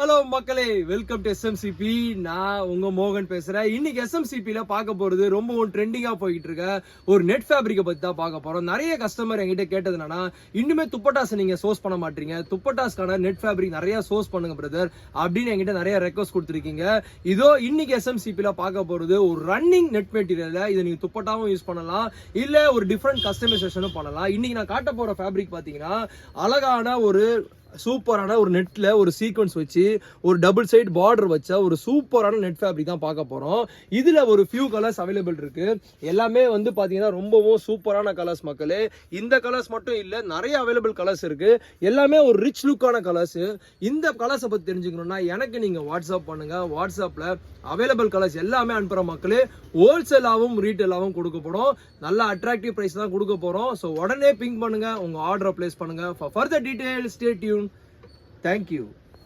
Hello மக்களே, welcome to எஸ்எம்சிபி. நான் உங்க மோகன் பேசுறேன். இன்னைக்கு எஸ்எம்சிபில பார்க்க போறது ரொம்பவும் ட்ரெண்டிங்கா போயிட்டு இருக்க ஒரு நெட் ஃபேப்ரிக்கை பத்தி தான் பார்க்க போறோம். நிறைய கஸ்டமர் என்கிட்ட கேட்டது என்னன்னா, இன்னுமே துப்பட்டாஸ் நீங்க சோர்ஸ் பண்ண மாட்டீங்க, துப்பட்டாஸ்க்கான நெட் ஃபேப்ரிக் நிறைய சோர்ஸ் பண்ணுங்க பிரதர் அப்படின்னு என்கிட்ட நிறைய ரெக்வஸ்ட் கொடுத்துருக்கீங்க. இதோ இன்னைக்கு எஸ்எம்சிபில பார்க்க போறது ஒரு ரன்னிங் நெட் மெட்டீரியல். இதை நீங்க துப்பட்டாவும் யூஸ் பண்ணலாம், இல்ல ஒரு டிஃப்ரெண்ட் கஸ்டமைசேஷனும் பண்ணலாம். இன்னைக்கு நான் காட்ட போற ஃபேப்ரிக் பாத்தீங்கன்னா அழகான ஒரு சூப்பரான ஒரு நெட்ல ஒரு சீக்வன்ஸ் வச்சு ஒரு டபுள் சைடு பார்டர் வச்ச ஒரு சூப்பரான நெட் ஃபேப்ரிக் தான் பார்க்க போறோம். இதுல ஒரு ஃபியூ கலர்ஸ் அவைலபிள் இருக்கு. எல்லாமே வந்து பாத்தீங்கன்னா ரொம்பவும் சூப்பரான கலர்ஸ் மக்களே. இந்த கலர்ஸ் மட்டும் இல்ல, நிறைய அவைலபிள் கலர்ஸ் இருக்கு. எல்லாமே ஒரு ரிச் லுக்கான கலர்ஸ். இந்த கலர்ஸை பத்தி தெரிஞ்சுக்கணும்னா எனக்கு நீங்க வாட்ஸ்அப் பண்ணுங்க. வாட்ஸ்அப்ல அவைலபிள் கலர்ஸ் எல்லாமே அனுப்புற மக்களே. ஹோல்சேலாவும் ரீட்டைலாவும் கொடுக்கப்படும். நல்ல அட்ராக்டிவ் பிரைஸ் தான் கொடுக்க போறோம். ஸோ உடனே பிங்க் பண்ணுங்க, உங்க ஆர்டரை பிளேஸ் பண்ணுங்க. For further details, stay tuned. Thank you.